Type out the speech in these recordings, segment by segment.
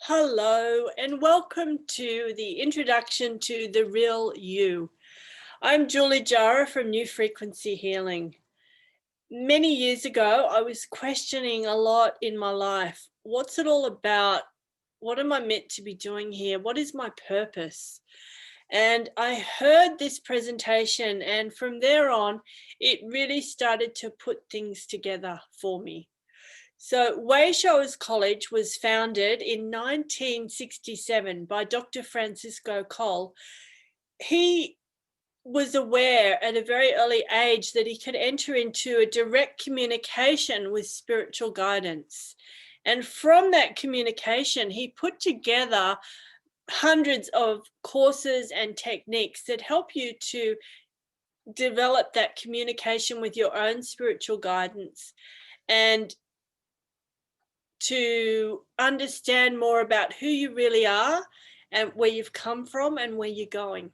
Hello and welcome to the introduction to the real you. I'm Julie Jara from New Frequency Healing. Many years ago, I was questioning a lot in my life. What's it all about? What am I meant to be doing here? What is my purpose? And I heard this presentation, and from there on, it really started to put things together for me. So Way Showers College was founded in 1967 by Dr. Francisco Cole. He was aware at a very early age that he could enter into a direct communication with spiritual guidance. And from that communication, he put together hundreds of courses and techniques that help you to develop that communication with your own spiritual guidance and to understand more about who you really are and where you've come from and where you're going.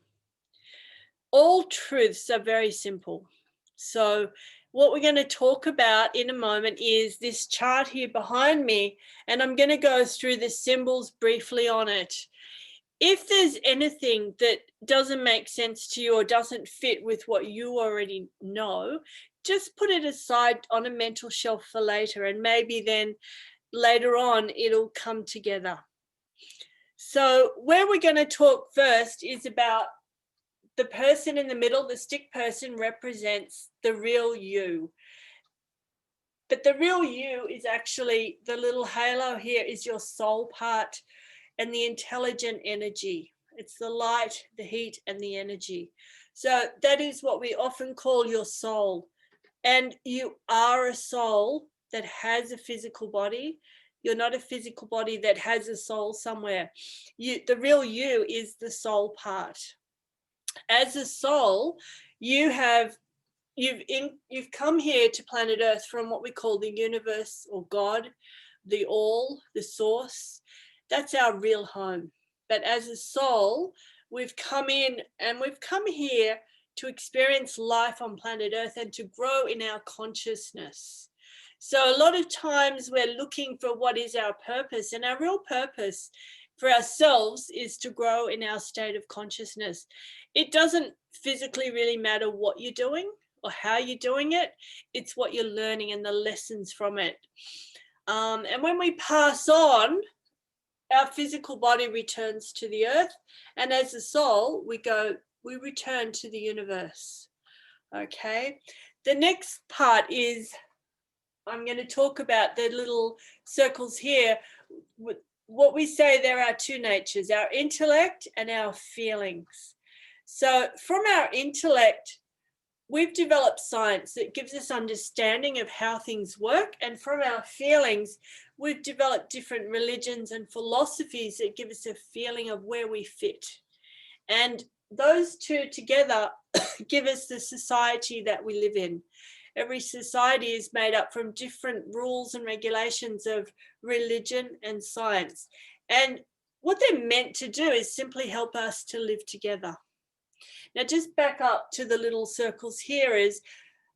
All truths are very simple. So what we're going to talk about in a moment is this chart here behind me, and I'm going to go through the symbols briefly on it. If there's anything that doesn't make sense to you or doesn't fit with what you already know, just put it aside on a mental shelf for later, and maybe then later on it'll come together. So where we're going to talk first is about the person in the middle. The stick person represents the real you. But the real you is actually the little halo here is your soul part and the intelligent energy. It's the light, the heat, and the energy. So that is what we often call your soul. And you are a soul that has a physical body. You're not a physical body that has a soul somewhere. The real you is the soul part. As a soul, you've come here to planet Earth from what we call the universe or God, the all, the source. That's our real home. But as a soul, we've come in and we've come here to experience life on planet Earth and to grow in our consciousness. So a lot of times we're looking for what is our purpose, and our real purpose for ourselves is to grow in our state of consciousness. It doesn't physically really matter what you're doing or how you're doing it. It's what you're learning and the lessons from it. And when we pass on, our physical body returns to the earth, and as a soul, we return to the universe. Okay. The next part is I'm going to talk about the little circles here. What we say, there are two natures, our intellect and our feelings. So from our intellect, we've developed science that gives us understanding of how things work. And from our feelings, we've developed different religions and philosophies that give us a feeling of where we fit. And those two together give us the society that we live in. Every society is made up from different rules and regulations of religion and science. And what they're meant to do is simply help us to live together. Now, just back up to the little circles here is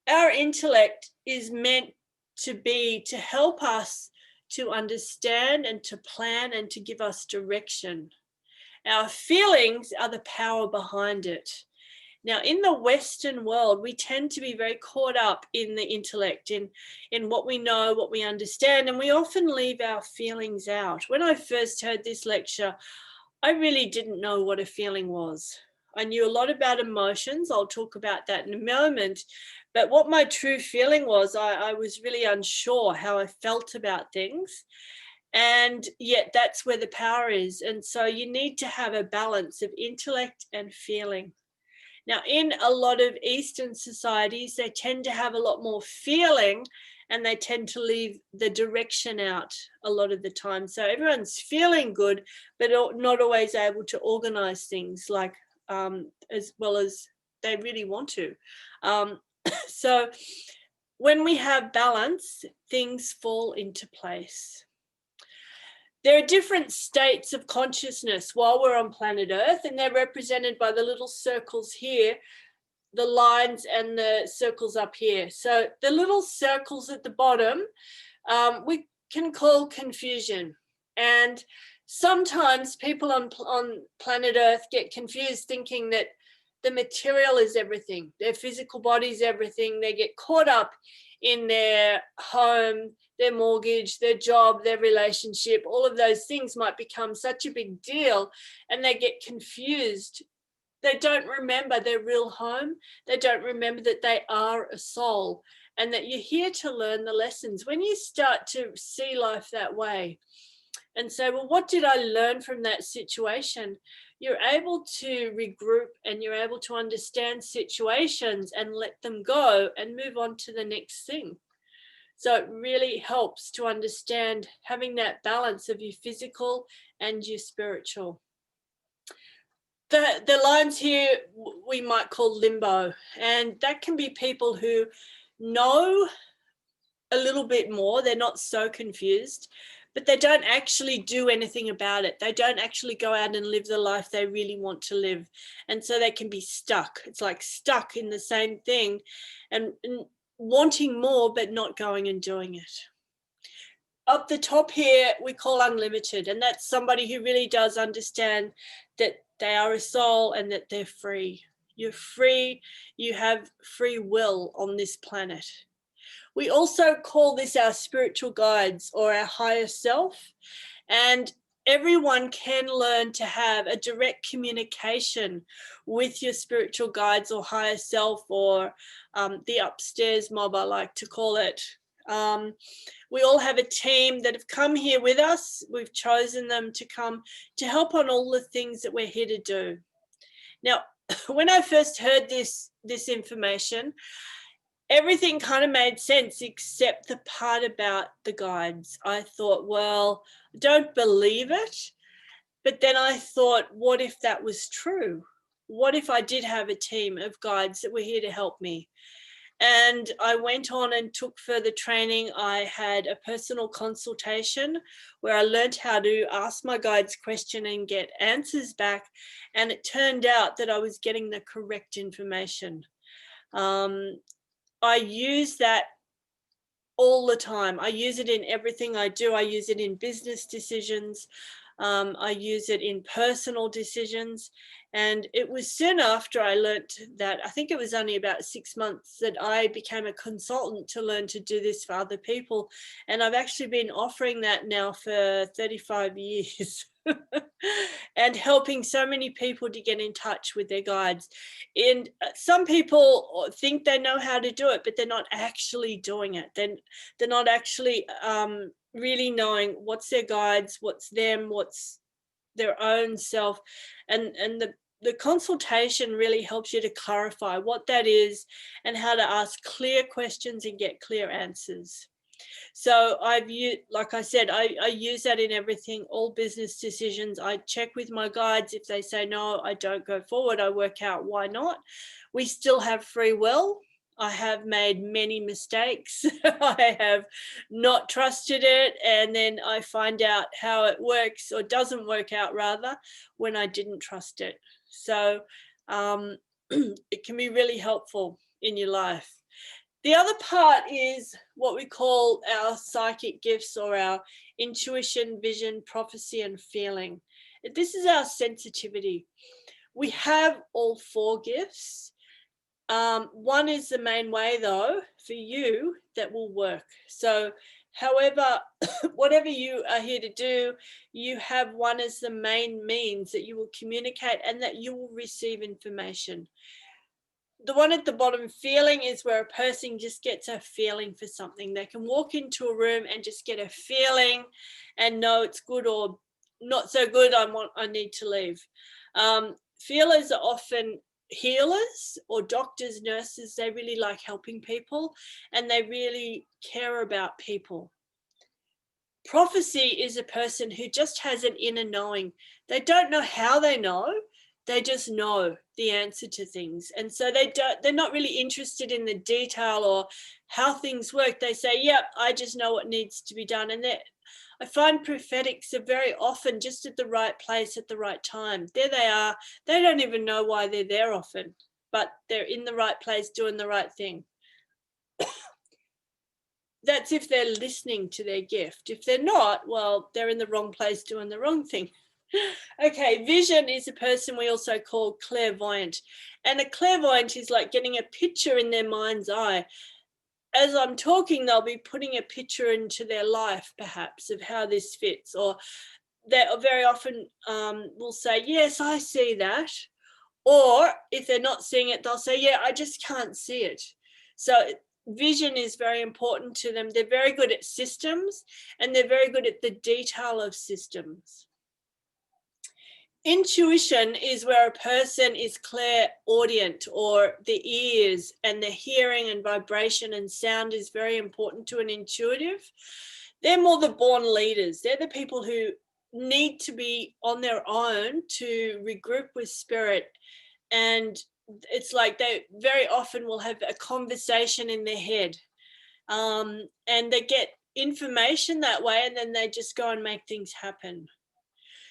our intellect is meant to help us to understand and to plan and to give us direction. Our feelings are the power behind it. Now, in the Western world, we tend to be very caught up in the intellect, in what we know, what we understand, and we often leave our feelings out. When I first heard this lecture, I really didn't know what a feeling was. I knew a lot about emotions. I'll talk about that in a moment. But what my true feeling was, I was really unsure how I felt about things. And yet that's where the power is. And so you need to have a balance of intellect and feeling. Now, in a lot of Eastern societies, they tend to have a lot more feeling and they tend to leave the direction out a lot of the time. So everyone's feeling good, but not always able to organize things like as well as they really want to. So when we have balance, things fall into place. There are different states of consciousness while we're on planet Earth, and they're represented by the little circles here, the lines and the circles up here. So the little circles at the bottom, we can call confusion. And sometimes people on planet Earth get confused thinking that the material is everything, their physical body is everything. They get caught up in their home, their mortgage, their job, their relationship. All of those things might become such a big deal, and they get confused. They don't remember their real home. They don't remember that they are a soul and that you're here to learn the lessons. When you start to see life that way and say, well, what did I learn from that situation? You're able to regroup and you're able to understand situations and let them go and move on to the next thing. So it really helps to understand having that balance of your physical and your spiritual. The lines here we might call limbo, and that can be people who know a little bit more. They're not so confused, but they don't actually do anything about it. They don't actually go out and live the life they really want to live. And so they can be stuck. It's like stuck in the same thing and wanting more, but not going and doing it. Up the top here, we call unlimited, and that's somebody who really does understand that they are a soul and that they're free. You're free. You have free will on this planet. We also call this our spiritual guides or our higher self, and everyone can learn to have a direct communication with your spiritual guides or higher self, or the upstairs mob, I like to call it. We all have a team that have come here with us. We've chosen them to come to help on all the things that we're here to do. Now, when I first heard this information, everything kind of made sense except the part about the guides. I thought, well, I don't believe it. But then I thought, what if that was true? What if I did have a team of guides that were here to help me? And I went on and took further training. I had a personal consultation where I learned how to ask my guides questions and get answers back. And it turned out that I was getting the correct information. I use that all the time. I use it in everything I do. I use it in business decisions. I use it in personal decisions. And it was soon after I learned that, I think it was only about 6 months, that I became a consultant to learn to do this for other people. And I've actually been offering that now for 35 years. And helping so many people to get in touch with their guides. And some people think they know how to do it, but they're not actually doing it. They're not actually really knowing what's their guides, what's them, what's their own self. And the consultation really helps you to clarify what that is and how to ask clear questions and get clear answers. So I've used, like I said, I use that in everything, all business decisions. I check with my guides. If they say, no, I don't go forward, I work out why not. We still have free will. I have made many mistakes. I have not trusted it. And then I find out how it works, or doesn't work out rather, when I didn't trust it. So it can be really helpful in your life. The other part is what we call our psychic gifts, or our intuition, vision, prophecy, and feeling. This is our sensitivity. We have all 4 gifts. One is the main way, though, for you that will work. So however, whatever you are here to do, you have one as the main means that you will communicate and that you will receive information. The one at the bottom, feeling, is where a person just gets a feeling for something. They can walk into a room and just get a feeling and know it's good or not so good. I need to leave. Feelers are often healers or doctors, nurses. They really like helping people and they really care about people. Prophecy is a person who just has an inner knowing. They don't know how they know. They just know the answer to things. And so they're not really interested in the detail or how things work. They say, yep, I just know what needs to be done. And I find prophetics are very often just at the right place at the right time. There they are. They don't even know why they're there often, but they're in the right place doing the right thing. that's if they're listening to their gift. If they're not, well, they're in the wrong place doing the wrong thing. Okay, vision is a person we also call clairvoyant. And a clairvoyant is like getting a picture in their mind's eye. As I'm talking, they'll be putting a picture into their life, perhaps, of how this fits. Or they very often will say, yes, I see that. Or if they're not seeing it, they'll say, yeah, I just can't see it. So vision is very important to them. They're very good at systems, and they're very good at the detail of systems. Intuition is where a person is clairaudient, or the ears and the hearing and vibration and sound is very important to an intuitive. They're more the born leaders. They're the people who need to be on their own to regroup with spirit. And it's like they very often will have a conversation in their head, and they get information that way, and then they just go and make things happen.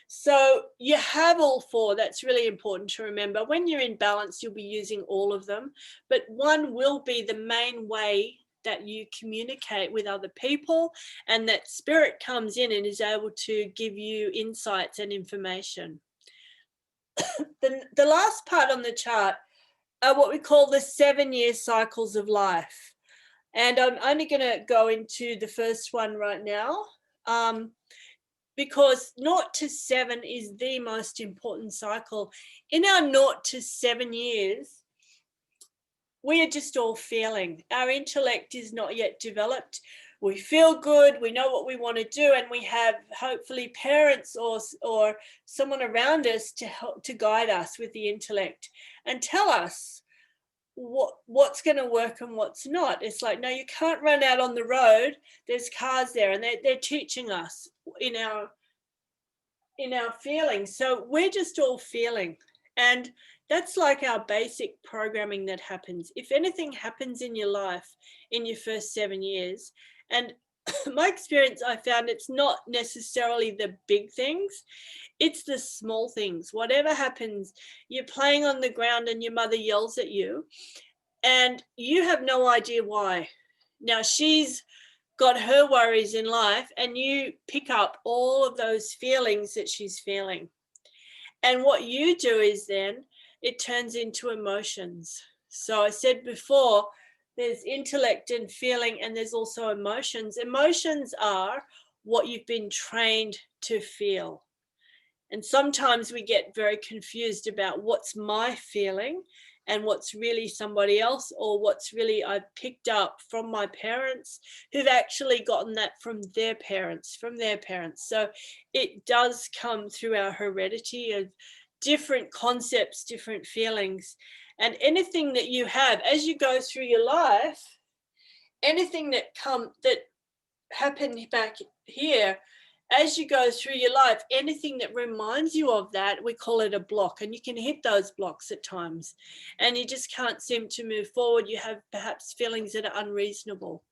So you have all four. That's really important to remember. When you're in balance, you'll be using all of them, but one will be the main way that you communicate with other people, and that spirit comes in and is able to give you insights and information. The last part on the chart are what we call the 7-year cycles of life. And I'm only going to go into the first one right now, because 0 to 7 is the most important cycle. In our 0 to 7 years, we are just all feeling. Our intellect is not yet developed. We feel good, we know what we want to do, and we have hopefully parents or someone around us to help to guide us with the intellect and tell us what's going to work and what's not. It's like, no, you can't run out on the road. There's cars there, and they're teaching us in our feelings. So we're just all feeling, and that's like our basic programming that happens. If anything happens in your life in your first 7 years, and my experience, I found it's not necessarily the big things, it's the small things. Whatever happens, you're playing on the ground and your mother yells at you and you have no idea why. Now she's got her worries in life, and you pick up all of those feelings that she's feeling. And what you do is then it turns into emotions. So I said before, there's intellect and feeling, and there's also emotions. Emotions are what you've been trained to feel. And sometimes we get very confused about what's my feeling and what's really somebody else, or what's really I've picked up from my parents who've actually gotten that from their parents, So it does come through our heredity of different concepts, different feelings. And anything that you have as you go through your life, anything that happened back here, as you go through your life, anything that reminds you of that, we call it a block. And you can hit those blocks at times and you just can't seem to move forward. You have perhaps feelings that are unreasonable,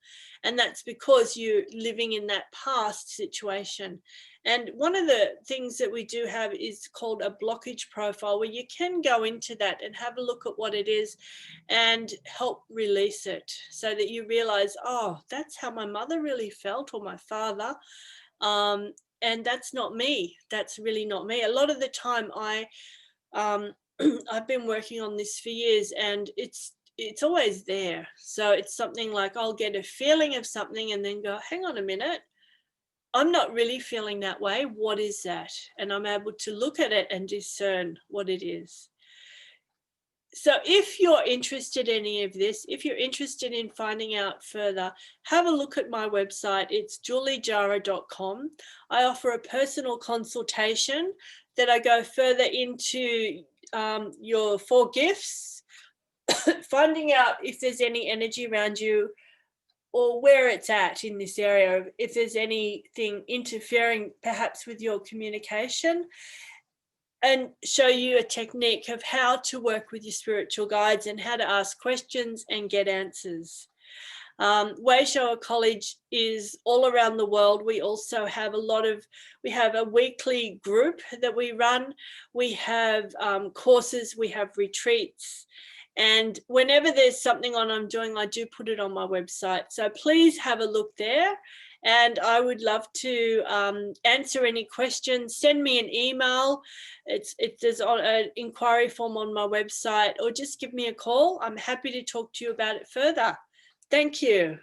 and that's because you're living in that past situation. And one of the things that we do have is called a blockage profile, where you can go into that and have a look at what it is and help release it, so that you realize, oh, that's how my mother really felt, or my father. And that's not me. That's really not me. A lot of the time I've been working on this for years, and it's always there. So it's something like I'll get a feeling of something and then go, hang on a minute, I'm not really feeling that way. What is that? And I'm able to look at it and discern what it is. So if you're interested in any of this, if you're interested in finding out further, have a look at my website. It's juliejara.com. I offer a personal consultation that I go further into your 4 gifts, finding out if there's any energy around you or where it's at in this area, if there's anything interfering perhaps with your communication, and show you a technique of how to work with your spiritual guides and how to ask questions and get answers. Wayshower College is all around the world. We also have we have a weekly group that we run. We have courses, we have retreats, And whenever there's something on I'm doing, I do put it on my website. So please have a look there. And I would love to answer any questions. Send me an email. There's an inquiry form on my website, or just give me a call. I'm happy to talk to you about it further. Thank you.